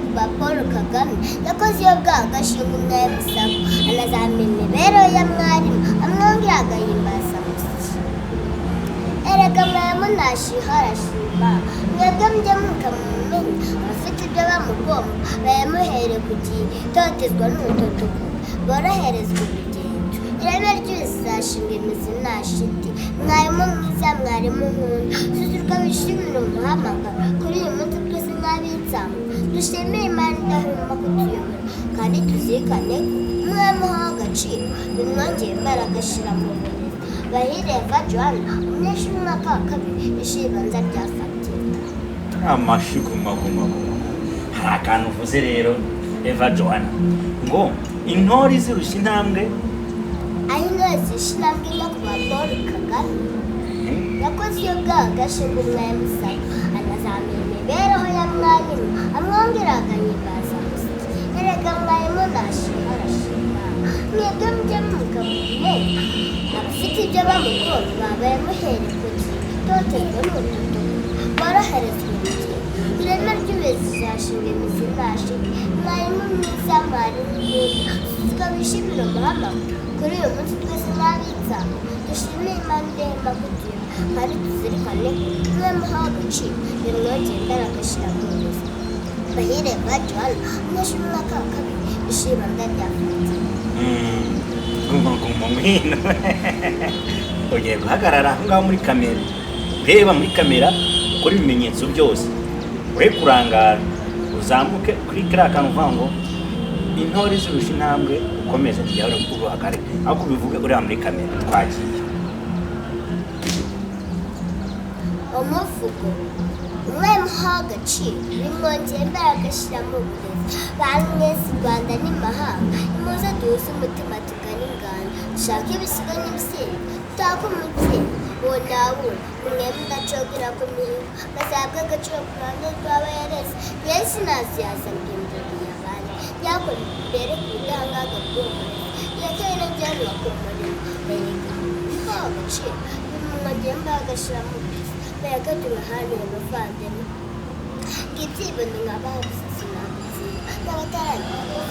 kuba Paul Kagame yakoze iyo bwagashinga umwami sako anazamenya imibereho ya mwarimu amwongera agahimbaza musiki erega mwarimu nashihara mwebwe mujye mukamumenya abafite ibyo bamugomba bayamuhere ku gihe totezwa n'umutotogo boroherezwa urugendo ireme ry'ibizashinga imizi nashiti mwarimu mwiza mwarimu nkunda susurwa bishimira umuhamagaro kuri uyu munsi twese nk'abitsamu dushimire Imana idahwema kutuyobora kandi tuzirikane ko umwami uhawe agaciro bimwongeye imbaraga ashyira mu burezi bahire Eva Joana umunyeshuri w'umwaka wa kabiri ishuri ibanza rya Fatima. Amashyi guma hari akantu uvuze rero Eva Joana ngo intore zirusha intambwe aho intore zirusha intambwe no kuba Paul Kagame yakoze iyo bwagashinga umwami sako anazamenya imibereho ya mwarimu amwongera agahimbaza musiki erega mwarimu nashihara mwebwe mujye mukamumenya abafite ibyo bamugomba bayamuhere ku gihe totezwa n'umutoto boroherezwa urugendo ireme ry'uburezi rizashinga imizi nashiti mwarimu mwiza mwarimu nkunda susurwa bishimira umuhamagaro kuri uyu munsi twese nk'abitsamu dushimire Imana idahwema kutuyobora kandi tuzirikane ko umwami uhawe agaciro bimwongeye imbaraga ashyira mu burezi bahire Eva Joana umunyeshuri w'umwaka wa kabiri ishuri ibanza rya Fatima. guma mwino ugiye guhagarara aho ngaho muri kamera ureba muri kamera ukora ibimenyetso byose ure kurangara uzamuke kuri kiriya kantu uvuga ngo intore zirusha intambwe ukomeze kujya uruhagare aho kubivuge ureba muri kamera twagiye umuvugo umwami uhawe agaciro bimwongeye imbaraga ashyira mu burezi bantu mwese Rwanda n'imahanga nimuze duhuze umutima tugane inganda dushake ibisigo n'ibisigo tutake umutsima uwo nawundi umwami udacogora ku mihigo bazahabwe agaciro ku ruhande rw'abayareze yesu naziyaza mbimburira abandi yakora imbere ku budahangarwa bw'uburezi yakeye n'ajyanwa ku murimo erega uhawe agaciro bimwongeye imbaraga ashyira mu burezi mbega turahanira abavandimwe ngibyibono nk'abahabisisi n'ababyeyi n'abatarangira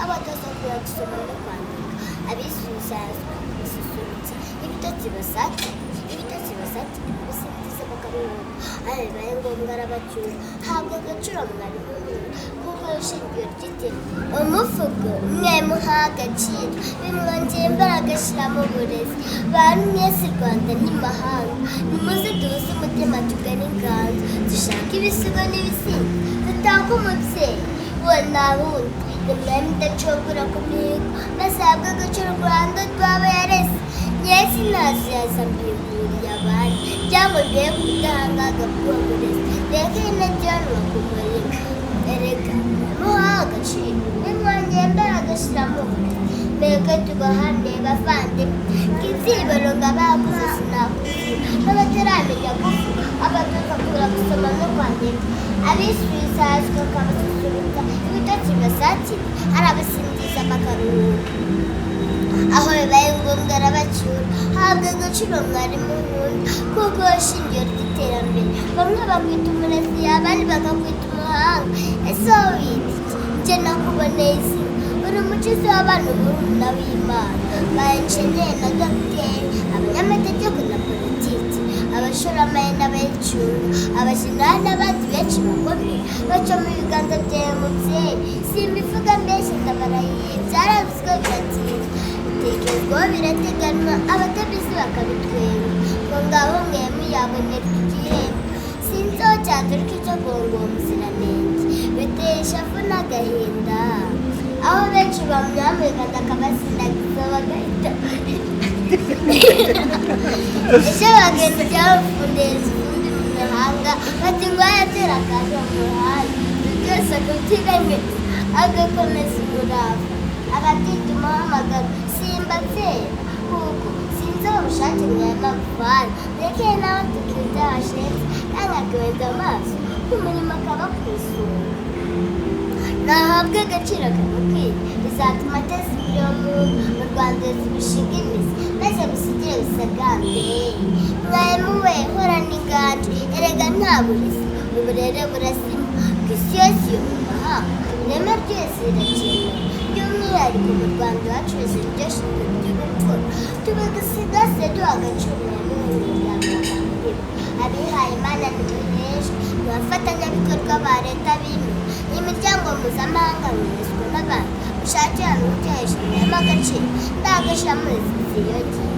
abatazakura gusoma no kwandika abisuzazwa basusurutse ibitotsi basatira ibisingiza bakabihuha aho bibaye ngombwa arabacyura habwa agaciro mwarimu kuko ishingiro ry'iterambere umuvugo umwami uhawe agaciro bimwongeye imbaraga ashyira mu burezi bantu mwese Rwanda n'imahanga nimuze duhuze umutima tugane inganda dushake ibisigo n'ibisigo dutake umubyeyi uwo nawundi umwami udacogora ku mihigo maze ahabwe agaciro ku ruhando rw'abayareze yesu naziyaza mbimburira abandi byamugeye ku budahangarwa bw'uwo burezi reka inajyanwa ku murimo erega muhawe agaciro bimwongeye imbaraga ashyira mu burezi mbega tugahane bavandimwe ngibyibono nk'abakuze sinakuziba n'abataramenya kuvuga abatazakura gusoma no kwandika abisuzazwa bakabasusurutsa ibitotsi basatira hari abasingiza bakaruhuka aho bibaye ngombwa arabacyura habwa agaciro mwarimu nkunda kuko ishingiro ry'iterambere bamwe bakwita umurezi abandi bakakwita umuhanga ese wowe wita iki njye nakuboneye izina uri umukizi w'abana murumuna w'Imana ba enjeniyeri na dogiteri abanyamategeko na politiki abashoramari n'abayicunga abajenerali n'abandi benshi bakomeye baca mu biganza byawe mubyeyi simbivuga mbese ndabarahiye byaravuzwe biratinda bitekerezwaho birateganwa abatabizi bakabitwenga ngo ngaho mwemu yaboneka igihembo sinzi aho cyandurika icyo ngo uwo muziranenge biteye ishavu n'agahinda aho benshi bamwamagana akabasindagiza bagahita icyo bagenda byabafundeza ubundi mu mahanga bati ngo yatera akaje mu muhanda byose akutirengera agakomeza umurava agatita umuhamagaro simba kera kuko sinzi aho ubushake mwamavana rekeye nawe tukita hashenze kandi akaweza amaso k'umurimo akaba ku isura nahabwe agaciro kamukwiye bizatuma ateza imbere mu Rwanda zibishinga imizi maze bisigire bisagambe mwarimu we horana inganje erega nta burezi uburere burasima ku isi yose yo mu mahanga n'amahanga ireme ryose rirakenewe by'umwihariko mu Rwanda iwacu izina ryo shingiro ry'ubupfura tubigasigasire duha agaciro n'umuryango abihaye Imana n'umuhesha abafatanyabikorwa ba leta b'imwe imiryango mpuzamahanga mwizwe n'abantu ushakira n'utihesha ireme agaciro ndagashyira muri iyo ngingo.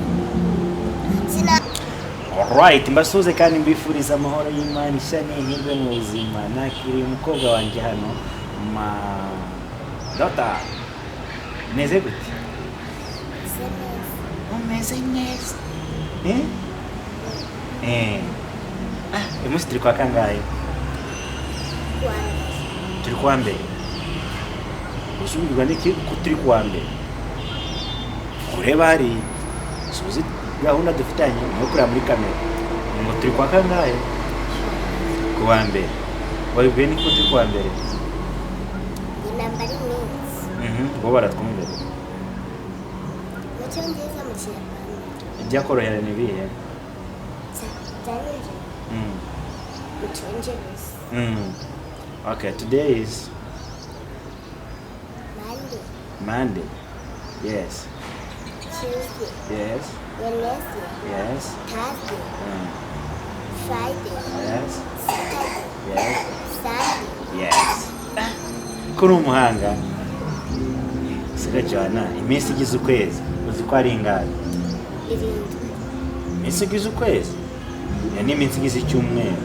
Alright, mbasuze kandi mbifuriza amahoro y'Imana ishani n'ihirwe mu buzima. Nakiriye umukobwa wanjye hano dota meze gute? Umeze neza. Umunsi turi kwa kangahe? Turi kwa mbere. Usubirwa n'iki ko turi kwa mbere? Ureba hari suzi gahunda dufitanye no kureba muri kamera ngo turi kwa kangahe? Kuwa mbere. Wabibwiye niko turi kwa mbere? Inambari neza. Bo baratwumvira. Mucyongereza mu Kinyarwanda. Ibyakorohera ni bihe? Cyane. Mucyongereza. Okay, today is Monday. Yes. Tuesday. Yes. Wednesday. Yes. Thursday. Friday. Yes. Saturday. Yes. Sunday. Yes. Kuri umuhanga siga Joana iminsi igize ukwezi uzi ko ari ingahe? 7. Iminsi igize ukwezi ni iminsi igize icyumweru.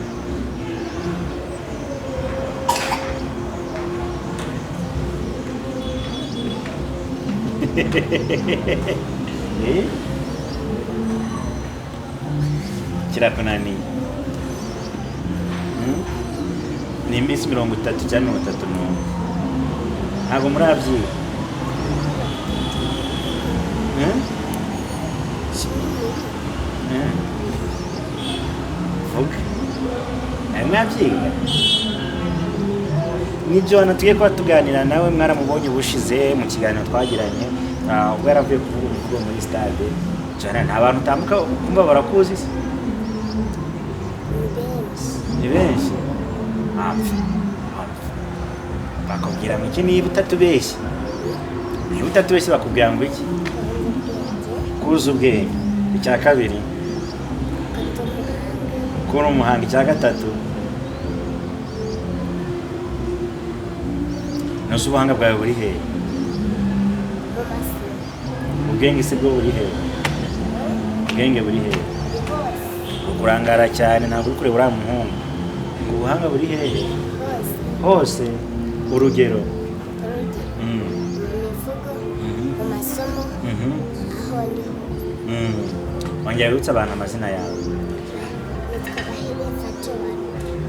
Kirakunaniye. Ni iminsi 30 cyangwa 31. Ntabwo murabyiga. Mwabyiga? Ni Joana tugiye kuba tuganira nawe mwaramubonye ubushize mu kiganiro twagiranye ubwo yaravuye kuvuga umuvugo muri stade. Joana nta bantu utambuka kumva barakuzi se? Ni benshi. Bakubwira ngo iki niba utatubeshye? Niba utatubeshye bakubwira ngo iki? Kuza ubwenge. Icya kabiri kuba umuhanga. Icya gatatu nose ubuhanga bwawe buri hehe? Ubwenge se bwo buri hehe? Ubwenge buri hehe? Ukurangara cyane ntabwo uri kureba uriya muhungu. Ngo ubuhanga buri hehe? Hose. Urugero? Wongera wibutsa abantu amazina yawe.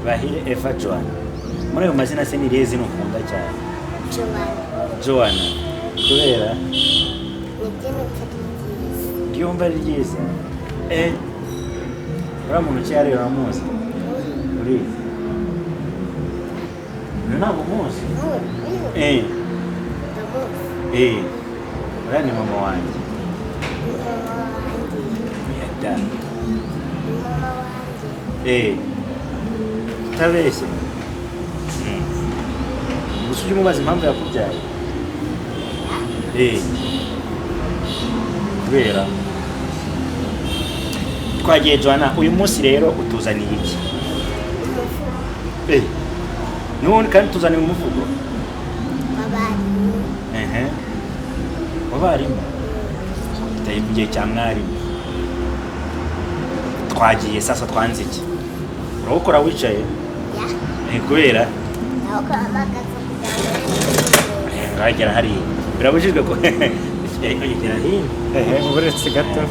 Bahire Eva Joana. Muri ayo mazina se ni irihe zina ukunda cyane? Joana. Kubera? Ryumva ari ryiza. Uriya muntu cyari uramuzi? Uri? Ntabwo umuzi? Uriya ni mama wanjye. Utabeshye? Gusa ujye umubaza impamvu yakubyaye? Kubera? Twagiye Joana, uyu munsi rero utuzaniye iki? Nubundi kandi tuzaniye umuvugo? Wabarimu? Tutaye ku gihe cya mwarimu. Twagiye sasa twanze iki? Urawukora wicaye? Kubera? Ngagera hariya. Birabujijwe ko ugera hino. Uburetse gato.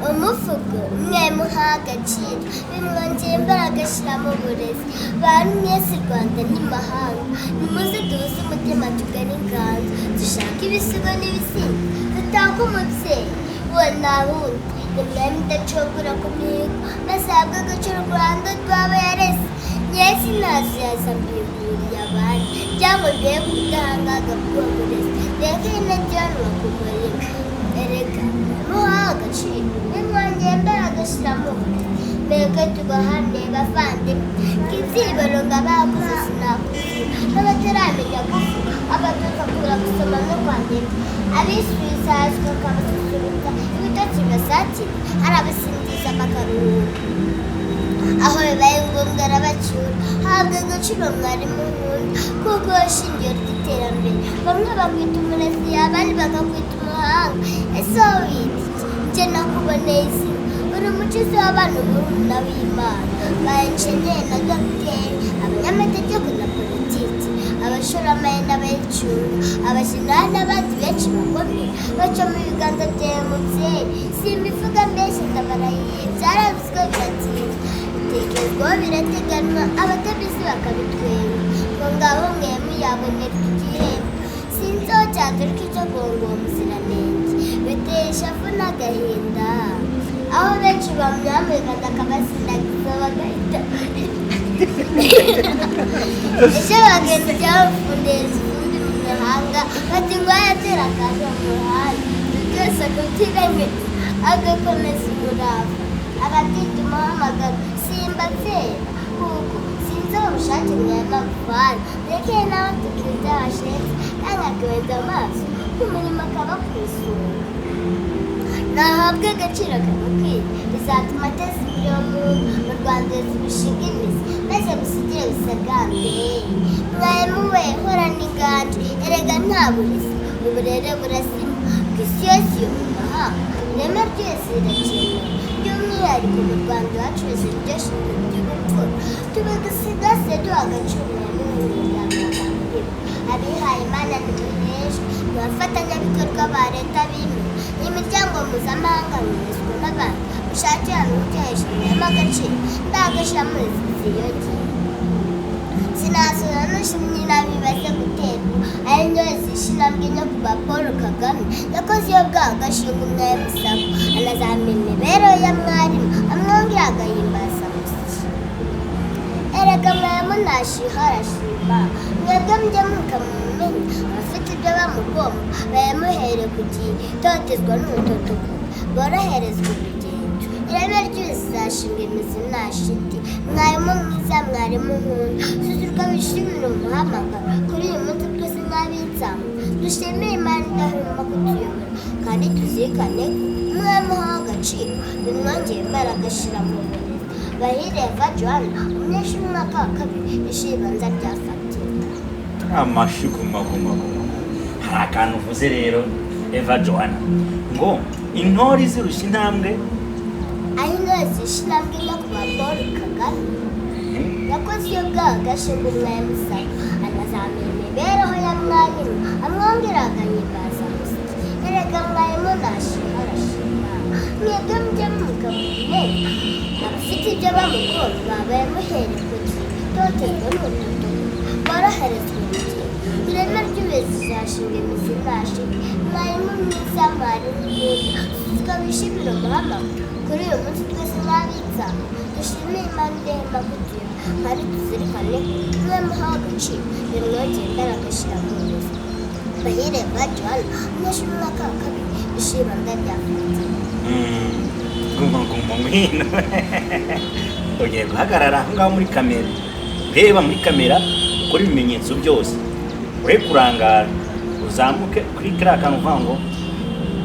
Umuvugo umwe muha agaciro bimwongera imbaraga ashyira mu burezi bantu mwese Rwanda n'imahanga nimuze duhuze umutima tugane inganzo dushaka ibisigo n'ibisimba dutanga umubyeyi we nta wundi nimwami idacogora ku mihigo maze ahabwe agaciro u Rwanda rwaba yarese nyesi ntazi yaza mbiburiye abandi byamubwiye ku budahangarwa bw'uwo burezi reka inajyanwa ku murimo erega muha agaciro bimwongera imbaraga ashyira mu burezi mbega tugahane bavandimwe kizibero ngabakuze sinakuze n'abataramenya kuvuga abatuza kura gusoma no kwandika abisubizazwa bakabasusubiza ibitotsi basatira hari abasingiza bakaruhuka aho bibaye ngombwa arabacyura habwa agaciro mwarimu nkunda kuko shingiro ry'iterambere bamwe bakwita umurezi abandi bakakwita umuhanga ese wowe wita iki njye nakuboneye izina uri umukizi w'abana murumuna w'Imana ba enjeniyeri na dogiteri abanyamategeko na politiki abashoramari n'abayicunga abajenerali n'abandi benshi bakomeye baca mu biganza byawe mubyeyi simbivuga mbese ndabarahiye byaravuzwe biratinda bitekerezwaho birateganwa abatabizi bakabitwenga ngo ngaho mwemwe yabonera igihembo sinzi aho cyaturuka icyo ngo muziranenge biteye ishavu n'agahinda aho benshi bamwamagana akabasindagiza bagahita ejo bagenda byabafundeza ubundi mu mahanga bati ngo yatera akaje mu muhanda byose akabyirengagiza agakomeza umurava agatita umuhamagaro simbatera kuko sinzi aho ubushake mwamavana rekeye nawe tukita hashenze kandi akabeza amaso k'umurimo akaba ku isura nahabwe agaciro kamukwiye bizatuma ateza imbere mu Rwanda zibishinga imizi maze bisigire bisagambe mwarimu we horana inganje erega nta burezi uburere burasima ku isi yose yo mu mahanga ireme ryose rirakenewe by'umwihariko mu Rwanda iwacu bizira iryo shingiro ry'ubupfura tubigasigasire duha agaciro mwarimu w'imiryango abihaye Imana nimuheshwe abafatanyabikorwa ba leta bimwe imiryango mpuzamahanga mwizwe n'abantu ushakira n'utihesha mwema agaciro ndagashyira muri ziyongera sinasura n'ushimye inama ibaze guterwa ari ndore zishinambwe no kuba Paul Kagame yakoze iyo bwaha agashinga umwarimu sako anazamura imibereho ya mwarimu amwongera agahimbaza musiki erega mwarimu ntashiha arashima mwebwe mujye mukamumenya abafite ibyo bamugomba bayamuhere ku gihe itotezwa n'umutotogo boroherezwa urugendo ireme ryose zashinga imizi nta shiti mwarimu mwiza mwarimu nkunda susurwa wishimira umuhamagaro kuri uyu munsi twese nk'abitsamu dushimire Imana idahwema kutuyobora kandi tuzirikane ko umwami uhawe agaciro bimwongeye imbaraga ashyira mu burezi bahire Joana umunyeshuri w'umwaka wa kabiri ishuri ibanza rya Fatira amashyi gumagumagu hari akantu uvuze rero Eva Joana ngo intore zirusha intambwe aho intore zirusha intambwe no kuba Paul Kagame yakoze iyo bwaha agashinga umwarimu sako anazamura imibereho ya mwarimu amwongera agahimbaza musiki erega mwarimu ntashiha arashima mwebwe mujye mukamumenya abafite ibyo bamugomba bayamuhere ku gihe itotezwa n'umutotogo boroherezwa urugendo ireme ry'uburezi zashinga imizi nta shiti mwarimu mwiza mwarimu nkunda tukabishimira umuhamagaro kuri uyu munsi twese nk'abitsamu dushimire Imana idahwema kutuyobora kandi tuzirikane ko umwami uhawe agaciro bimwongera imbaraga ashyira mu burezi bahire Joana umunyeshuri w'umwaka wa kabiri ishuri ibanza rya Fatira guma ngwino ugiye guhagarara aho ngaho muri kamera reba muri kamera ukora ibimenyetso byose ure kurangara uzamuke kuri kiriya kantu uvuga ngo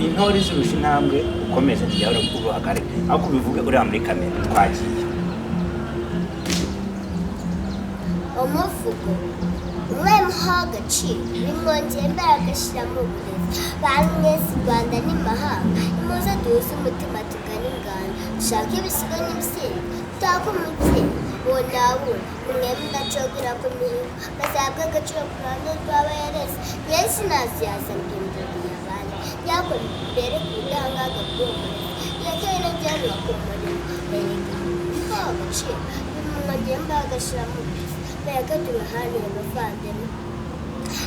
intore zirusha intambwe ukomeze kujya uri kuguhagarika aho kubivuga ureba muri kamera twagiye umuvugo umwarimu uhawe agaciro bimwongera imbaraga ashyira mu burezi bantu mwese Rwanda n'imahanga nimuze duhuze umutima tugane ingano dushake ibisigo n'ibisigo tutake umutsima uwo nawura umwarimu udacogora ku mihigo bazahabwe agaciro ku ruhande rw'abayareze yesu naziyazanira imbere y'abandi yakora imbere ku budahangarwa bw'uburezi yakeye n'ajyanwa ku murimo erega uhawe agaciro bimwongera imbaraga ashyira mu burezi mbega tubahanire abavandimwe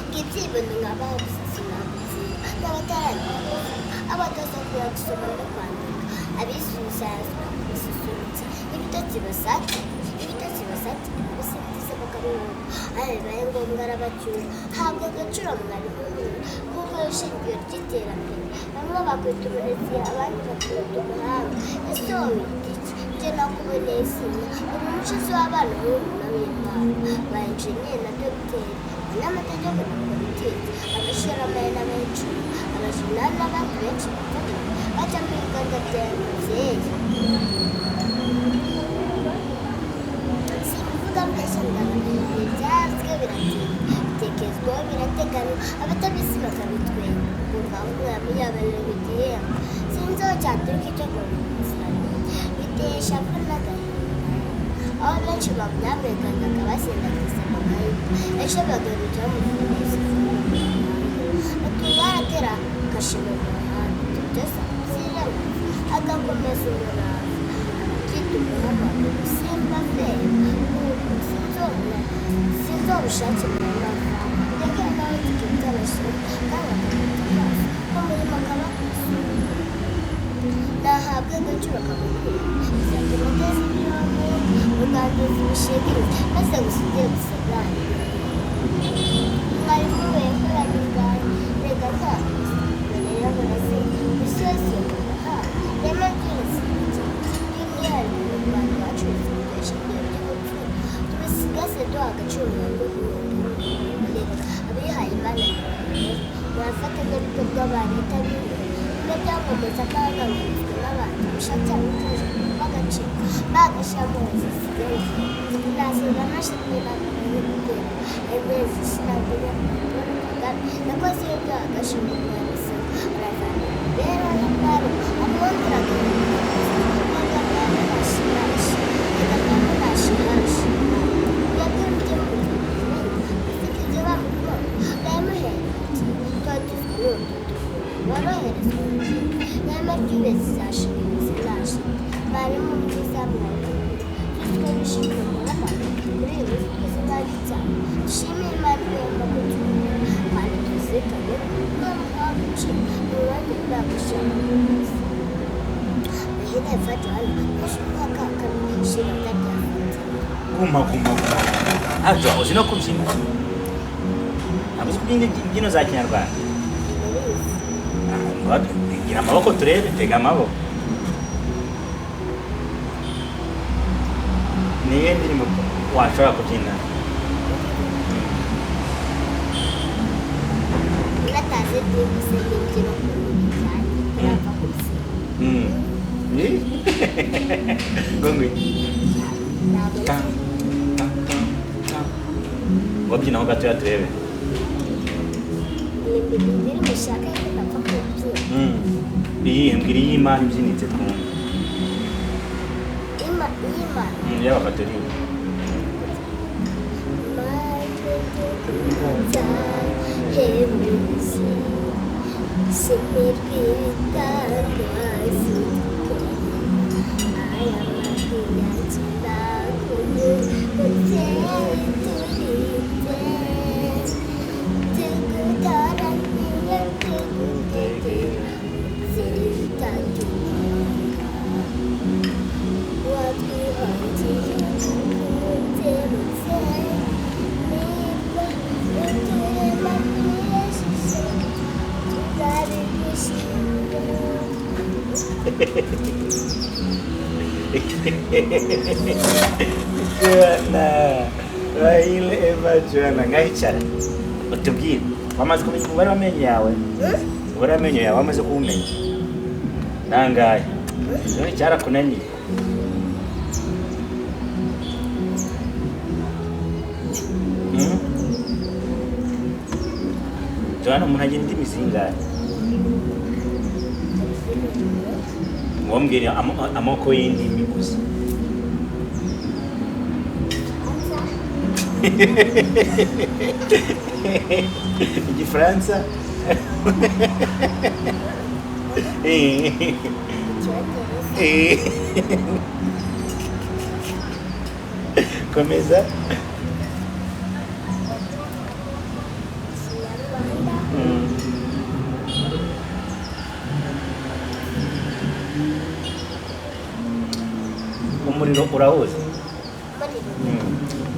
ngibyibono nkabaho gusa sinabuzira n'abatarangira abadasabira gusoma no kwandika abisuzazwa basusurutsa ibitotsi basatira bisingiza bakaruhuka aho bibaye ngombwa arabacyura habwa agaciro mwarimu kuko ishingiro ry'iterambere bamwe bakwita umurezi abandi bakwita umuhanga ese wowe wita iki njye nakuboneye sina uri umucuzi w'abana b'umuntu w'Imana ba enjeniyeri na dogiteri n'amategeko na politiki abashoramari n'abenshi abajenali n'abandi benshi bakomeye baca mu biganza byawe mubyeyi simvuga mbese ndabaye byazwe biratinda bitekerezwaho birateganywa abatabizi bakabitwenga kumva aho mwamenya abantu bigihemba sinzi aho cyaturuka icyo kumusana biteye ishavu n'agahinda aho benshi bamwamwegangaga basindagiza amahirwe ejo bagarukira mu buvuzi batuma baratera agashima mu muhanda byose byirabura agakomeza umurava akita umuhamagaro simba feri sinzi ubushake bw'amafa reka nawe tugira by'abasore kandi bakamutakaza ko murimo akaba nahabwe agaciro kamukwiye bizatuma ateza ibirombe uganduza ibishegerizi maze gusigaye gusagana mwarimu we yakoranye ubwanyu reka ntakuzi mbere y'abarezi isi yose yo mu mahanga rema ry'urusengero by'umwihariko mu Rwanda bacuruza ibikoresho by'ubupfura tubisigaze duha agaciro mu reka abihaye Imana abafatanyabikorwa ba leta bimwe byakomeza kagabanyirizwa n'abantu bashakira ibikoresho by'agaciro bagashyira mu nzu zisigaye nasoza nashimye n'abantu gutera emezi sinabwira Kagame nakoze iyo byaha agashima umwarimu arazana rero n'imari amwongeraga Kagame yamunashimasha Kagame yamunashimasha yabyumvye mu ufite ibyo bamukora yamuhera ati twatuzwe woroherezwa nyama ry'ube zizashira zinaje mwarimu mwiza mwarimu tuzwe bishimye muhamagara kuri ibi twese bari cyane dushimire Imana igomba kuturinda kandi tuzirikane n'umuhanga uciye mu ruhande rw'agashema muhire fata hano ashobora kakana shira ndabyafata guma ntabyo uzi no kubyina ntabwo uzi kubyina imbyino za kinyarwanda gira amaboko turebe tega amaboko niyo ndirimbo washobora kubyina nataze byihuse n'imbyino ku bintu cyane turapfa kubisiga ngongwe ntabwo wabyinaho gatoya turebe biri mushaka ko ndapfa kubyina iyi mbwira y'Imana ibyinitse twumva Imana y'abagatolika hebuzi simirwi bitandwazi aya mahiyakira kumwe mubyeyi turinde tugutaramiye tugutegera zitatunga watwihangiye tukunzerutse nibwo uturema twiyeshishe Joana, Rahile Eva Joana, ngahicara utubwire wamaze kumenya umubare w'amenyo yawe umubare w'amenyo yawe wamaze kuwumenya nangahe none cyarakunaniye Joana umuntu agira indimi zingahe wambwira amoko y'indimi gusa Igifaransa komeza umuriro urawuzi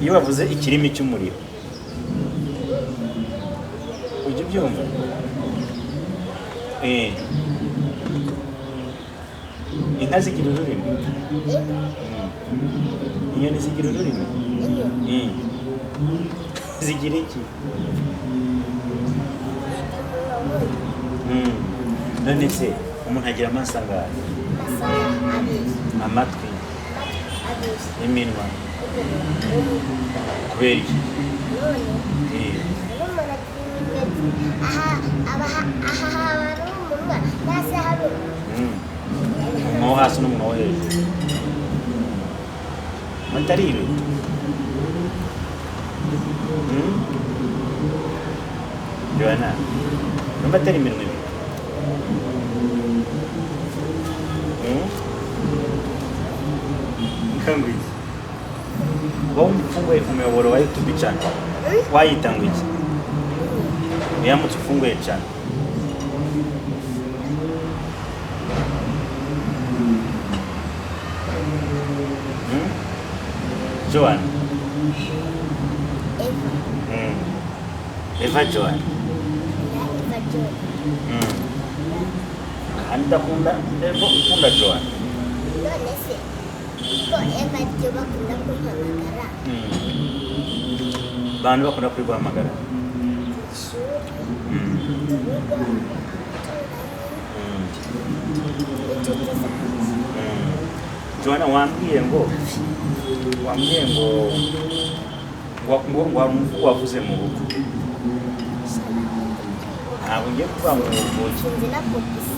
iyo bavuze ikirimi cy'umuriro ujya ubyumva inka zigira ururimi. Inyoni zigira ururimi. Zigira iki? None se umuntu agira amaso angahe? Amatwi, iminwa, kubera iki? Umunwa wo hasi n'umunwa wo hejuru. Atari ibi? Joana, numva atari iminwa ibiri? Nkangwe iki? Wowe ufunguye umuyoboro wa YouTube channel wayita ngo iki? Uyamutse ufunguye channel. Joana. Eva Joana. Anda ukunda Joana. None se ko Eva byo bakunda kumpamagara. Bantu bakunda kwiguhamagara. Joana wambwiye ngo wavuze mu bukwe. Ntabwo ngiye kuvuga ngo Sinzi na popisi.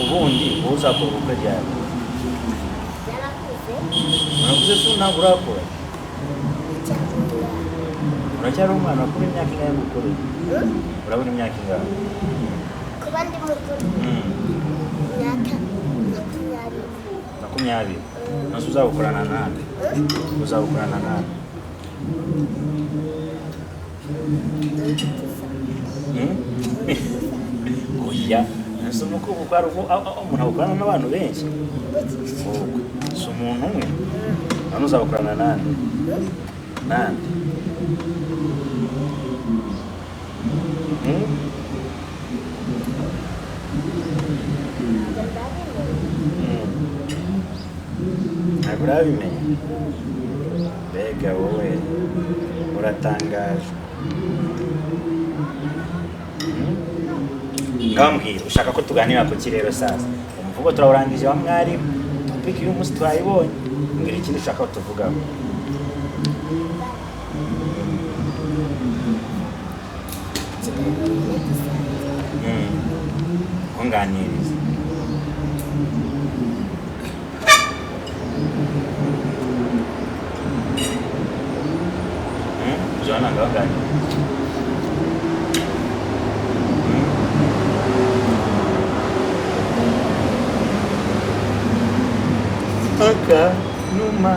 Ubundi uzakora ubukwe ryari? Yarakuze. Urakuze se ntabwo urakora? Uracyari umwana wakora imyaka ingahe mukuru? Urabona imyaka ingahe? Kuba ndi mukuru. Imyaka 20. Nose uzabukorana nande? Uzabukorana nande? Oya, nase umukwe bukora umuntu abukorana n'abantu benshi. Si umuntu umwe. None uzabukorana nande? Nande? Ntabwo urabimenye? Mbega wowe uratangaje. Ngambwira ushaka ko tuganira ku kirero sasa. Umuvugo turawurangije wa mwarimu. Topic y'uyu munsi twayibonye. Mbwira ikindi ushaka ko tuvugaho. Kunganiriza. Joana ngabaganye. Aka numa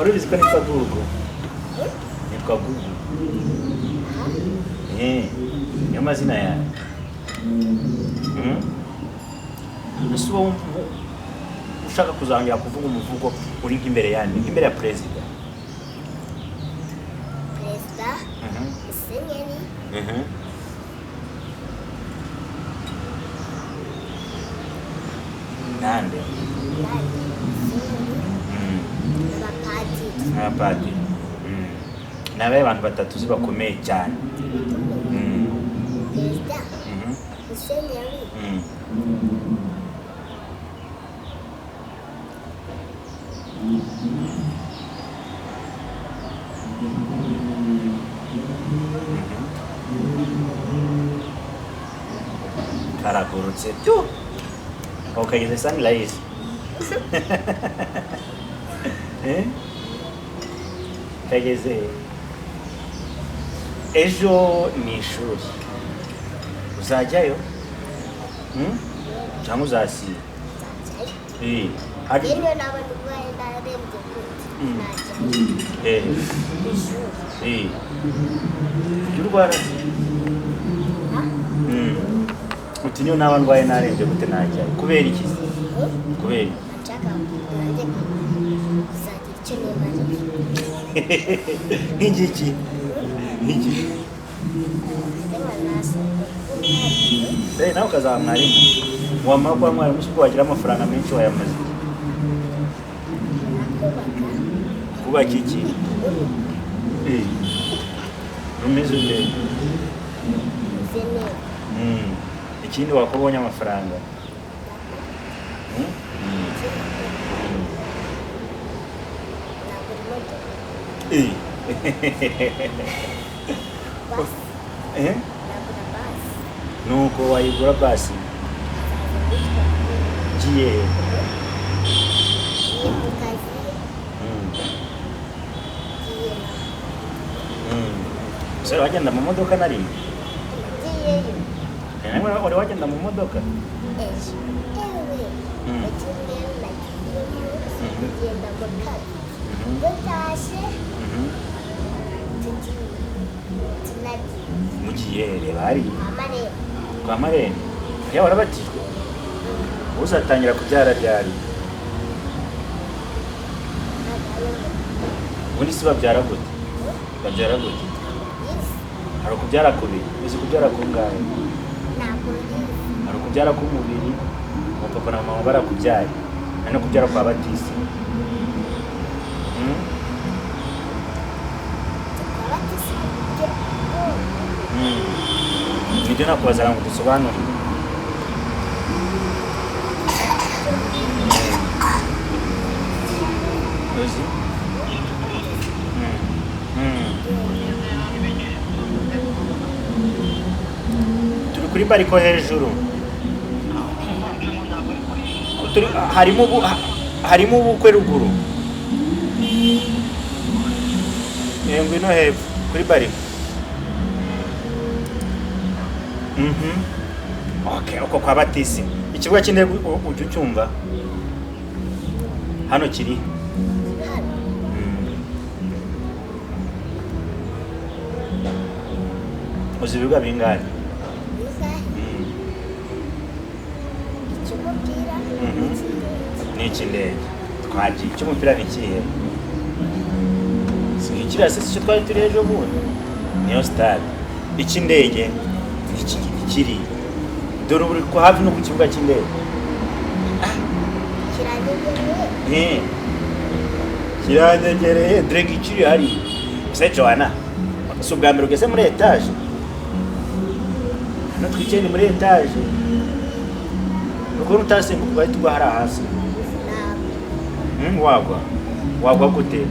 Urubizi ko nitwa Gugu? Nitwa Gugu. Niyo mazina yawe. Ese uba ushaka kuzongera kuvuga umuvugo uri imbere yandi, imbere ya perezida? Perezida? Musenyeri? Nande? Abapadiri. Ni abahe bantu batatu uzi bakomeye cyane? Perezida? Musenyeri? karagurutse tu ukageze sunrise kageze ejo ni ishuri uzajyayo cyangwa uzasiba hari yewe nabona ubwaye ndarembye najya y'urwara uti niyo naba ndwaye narembye gute najya kubera iki kubera nshaka nanjye kuzagira icyo nimarira nk'igiki nk'igiki nawe ukazaba mwarimu wamara kuba mwarimu uko wagira amafaranga menshi wayamaze kubaka iki rumeze ute ikindi wakora ubonye amafaranga nuko wayigura basi giye sero wagenda mu modoka nari wari wagenda mu modoka mugiye reba hari kwa marene ya warabatijwe uzatangira kubyara ryari ubundi si babyara gute babyara gute hari ukubyara kubiri uzi kubyara kungahe hari ukubyara k'umubiri papa na mama barakubyaye hari no kubyara kwa batisi nibyo nakubaza ngo dusobanurire uzi turi kuri bariko hejuru harimo ubukwe ruguru ngwino hepfo kuri bariko okay uko kwa batisi ikibuga cy'indege ujya ucyumva hano kiri uzi ibibuga bingahe ni icy'indege twagiye icy'umupira ni ikihe kiriya se icyo twari turi ejo bundi niyo stade icy'indege kiri dore uri ko hafi no ku kibuga cy'indege kiranyegereye dore gikiri hari se Joana si ubwa mbere ugeze muri etaje hano twicaye ni muri etaje ukuntu utasimbuka ugahita ugwa hariya hasi wagwa gute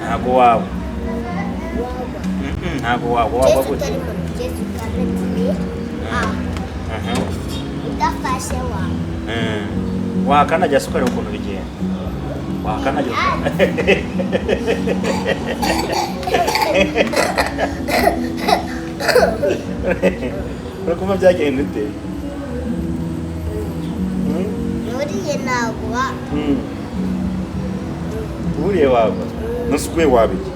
ntabwo wagwa ntabwo wagwa gute wakanajya se ukareba ukuntu bigenda wakanajya urakumva byagenda ute nuriye nagwa uriye wagwa nusi ugwe wabiki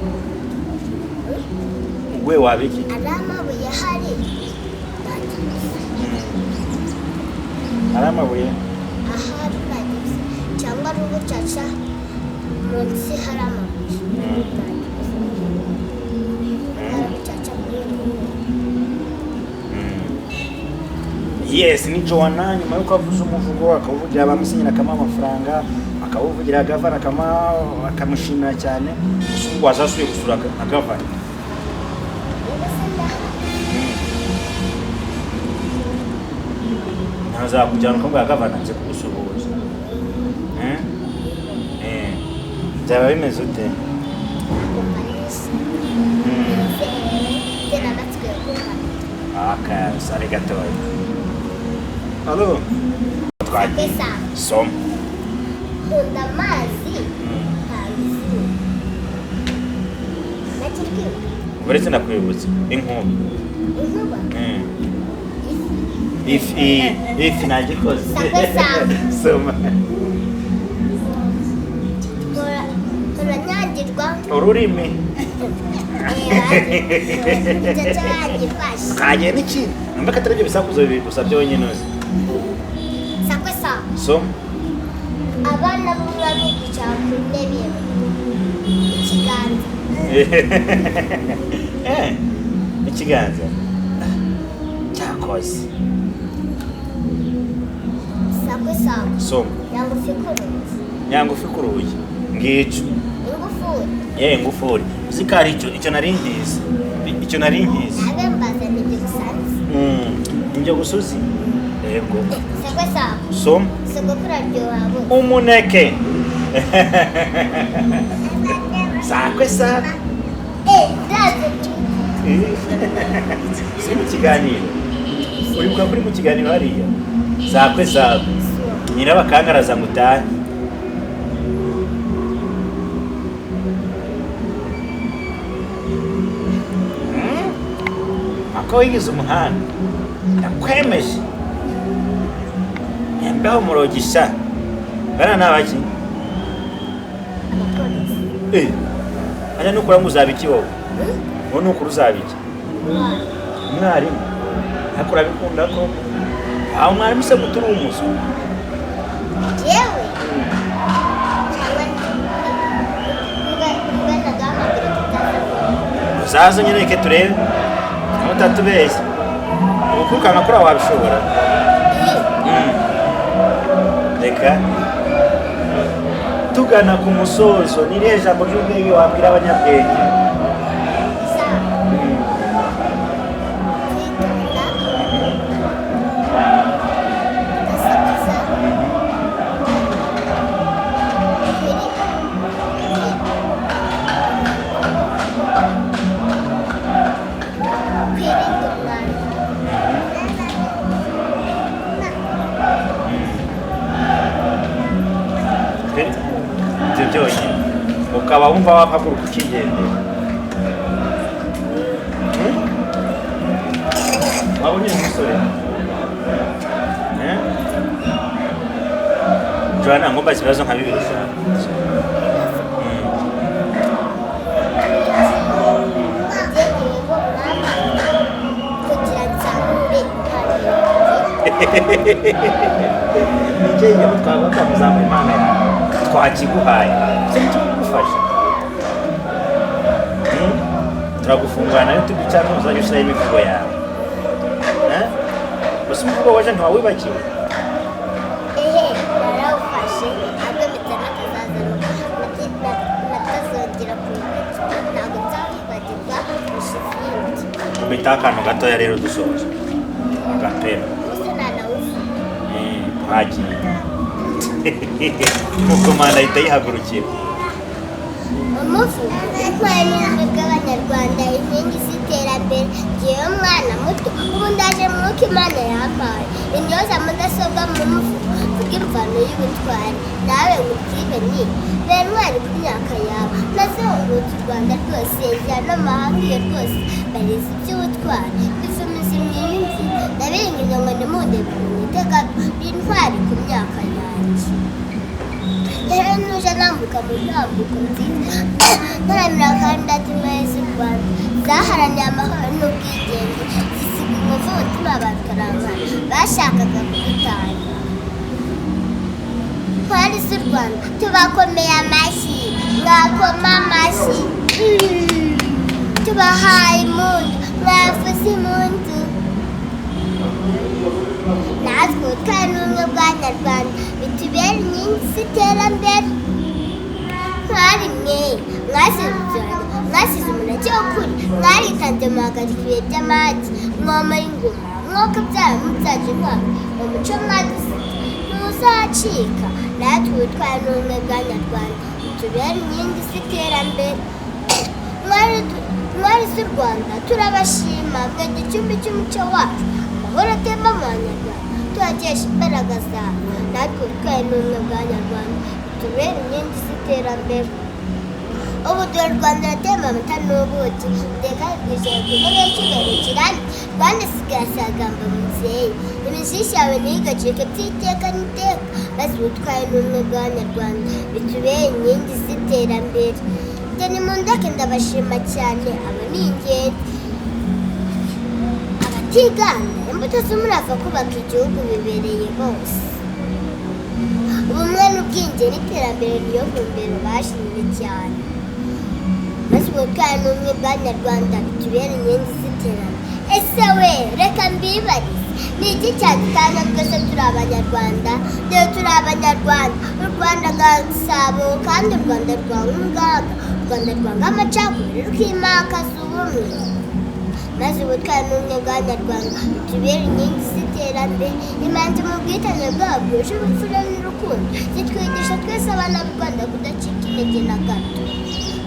ugwe wabiki ari amabuye ahari ari amabuye ahari cyangwa ari ubucaca munsi hari amabuye yes ni Joana nyuma yuko avuze umuvugo akawuvugira abamusinyira akama amafaranga akawuvugira agavana akamushimira cyane usungu wazasuye gusura agavana ntazakujyana uko agavana nze kugusuhuza byaba bimeze ute sare gatoya. Allo twagiye Pesa. soma Nkunda amazi ntabwo izuba nakirwiwe uretse nakwibutse inkuba inkuba ifi nagikoze Pesa. soma turanyagirwa ururimi icyo cyagifashe kagiye n'iki namba katarabyo bisakuzo bibiri gusa byonyine uzi sakwe sa soma abana b'umwe bicara ku ntebe ikiganza ikiganza cyakoze sakwe sa soma yangu fikuruzi nyangufi ku rugi ngico ingufuri ingufuri uzi ko ari icyo nari ngizi nabe mbaza nibyo gusanze ibyo gusuzi yego sakwe sa soma sogokuru aryoha bose umuneke sakwe sakwe ndaze si mu kiganiro uribuka kuri mu kiganiro hariya sakwe nyirabakangaraza ngo utahe ako wigize umuhanda ndakwemeje yambeho umurogisha bana nabaki abapolisi anya nukura ngo uzabiki wowe wowe nukura uzabiki umwarimu ariko urabikunda ko aho umwarimu se muturi umuswa yewe cyangwa nagambira tutaza uzaze nyine reke turebe aho utatubeshya ubukukanga kuri aho wabishobora reka tugana ku musozo ni irihe jambo ry'ubwenge wabwira abanyabwenge ibyo byonyine ukaba wumva wahaguruka ukigendera waba unyiri umusore Joana ngomba ikibazo nka bibiri cyane nigeye twaba kamuzamu Imana twakiguhaye cyo tugufasha turagufungura nayo tubicara uzajya ushyiraho imivugo yawe gusa umuvugo waje ntiwawibagiwe narawufashe agamije natazongera kwibagirwa ntabwo nzawibagirwa ushize ubita akantu gatoya rero dusoje agapera gusa nanawufa twagiye umukomanda ahita yihagurukira umufu intwari n'ubumwe bw'abanyarwanda inkingi z'iterambere ngewe mwana muto ubu ndaje mwuka Imana yampaye intyoza mudasobwa mu mufu mvuga imvano y'ubutwari nawe ngubwire ni be ntwari ku myaka yawe nazengurutse u Rwanda rwose njya n'amahanga iyo rwose barize iby'ubutwari bifumiza imyinzi ndabiringiza ngo nimundebe mu iteka b'intwari ku myaka yanjye rero nuje nambuka mu ntambuko nziza ntaramira kandi atimwe z'u Rwanda zaharaniye amahoro n'ubwigenge zisiga inkovu umutima bakarangana bashakaga kudutanya ntwari z'u Rwanda tubakomeye amashyi mwakoma amashyi tubahaye impundu mwavuze impundu natwe ubutwari n'ubumwe bw'abanyarwanda bitubera inkingi z'iterambere ntwari mwe mwasize umuneke w'ukuri mwaritanze muhagarika ibihe by'amage mwoma y'ingoma mwuka byaba mubyaje intwaro umuco mwadusize ntuzacika natwe ubutwari n'ubumwe bw'abanyarwanda bitubera inkingi z'iterambere mwari z'u Rwanda turabashima mwe gicumbi cy'umuco wacu amahoro atemba mu banyarwanda tuhakesha imbaraga zawe natwe ubutwari n'ubumwe bw'abanyarwanda bitubere inkingi z'iterambere ubu dore u Rwanda rutemba amata n'ubuki iteka twicaye ku ntebe y'icyubahiro kirambye Rwanda isigaye asagamba mubyeyi imishishi yawe ntigacike by'iteka n'iteka maze ubutwari n'ubumwe bw'abanyarwanda bitubere inkingi z'iterambere njye nimundeke ndabashima cyane aba ni ingenzi abatigana imbuto z'umurava kubaka igihugu bibereye bose ubumwe n'ubwiyunge n'iterambere niyo ntumbero bashinzwe cyane maze ubutwari n'ubumwe bw'abanyarwanda bitubere inkingi z'iterambere ese we reka mbibarize ni iki cyadutanga twese turi abanyarwanda dore turi abanyarwanda u Rwanda rwa Gasabo kandi u Rwanda rwa Nganga u Rwanda rwanga amacakubiri rukimakaza ubumwe maze ubutwari n'ubumwe bw'abanyarwanda bitubere inkingi z'iterambere imanzi mu bwitange bwabwo uje ubupfura n'urukundo zitwigisha twese abana b'u Rwanda kudacika intege na gato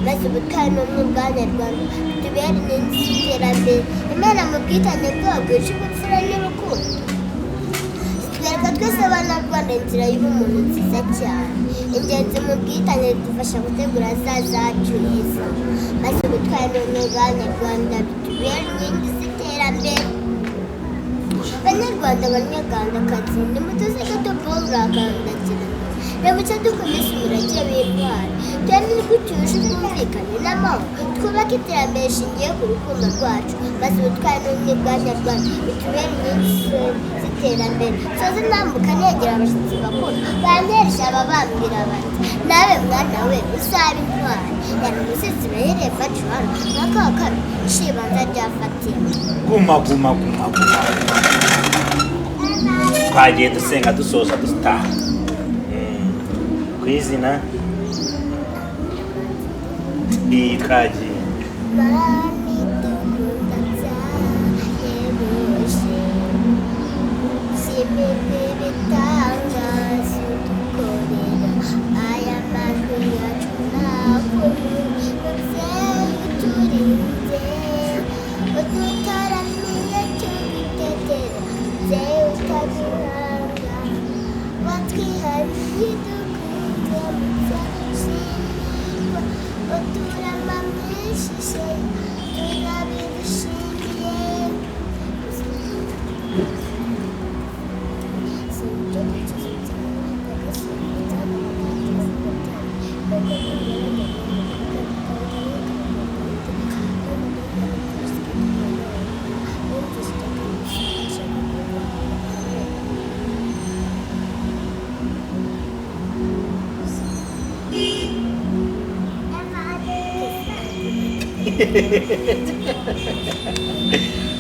maze ubutwari n'ubumwe bw'abanyarwanda bitubere inkingi z'iterambere imana mu bwitange bwabwo uje ubupfura n'urukundo zitwereka twese abana b'u Rwanda inzira y'ubumuntu nziza cyane ingenzi mu bwitange zidufasha gutegura ahazaza hacu heza maze ubutwari n'ubumwe bw'abanyarwanda bitubere inkingi z'iterambere banyarwanda banyarwandakazi nimutuze gato bw'uburakandakira Ramuca dukomeze umurage w'intwari tuyamenye ko tuje ubwumvikane n'amahoro twubake iterambere rishingiye ku rukundo rwacu maze ubutwari n'ubumwe bw'abanyarwanda bitubere inkingi z'iterambere soze nambuka negera abashyitsi bakuru banteresha ababambwira bati nawe mwana we uzabe intwari yari umusizi bahereye Joana mwaka wa kabiri ishibanza rya Fatima guma twagiye dusenga dusoza dutaha ku izina ikagiye Mami dukunda byahebuje simeze bitangaza udukorera aya majwi yacu nakuru mubyeyi uturinze udutaramiye tugutetera mubyeyi utaduhanga watwihariye dukunze mubyeyi uturama mwishije turabigushimiye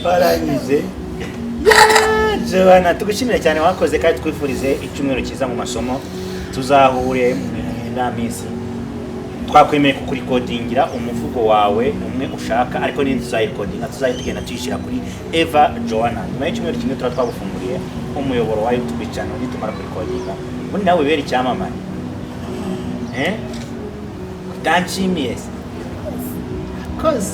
warangije Joana tugushimira cyane wakoze kandi twifurize icyumweru cyiza mu masomo tuzahure mu minsi twakwemeye kukurikodingira umuvugo wawe umwe ushaka ariko ni tuzayikodinga tugenda tuyishyira kuri Eva Joana nyuma y'icyumweru kimwe tuba twagufunguriye umuyoboro wa YouTube channel nitumara kurikodinga muri nawe bere icyamamare utanshimiye koze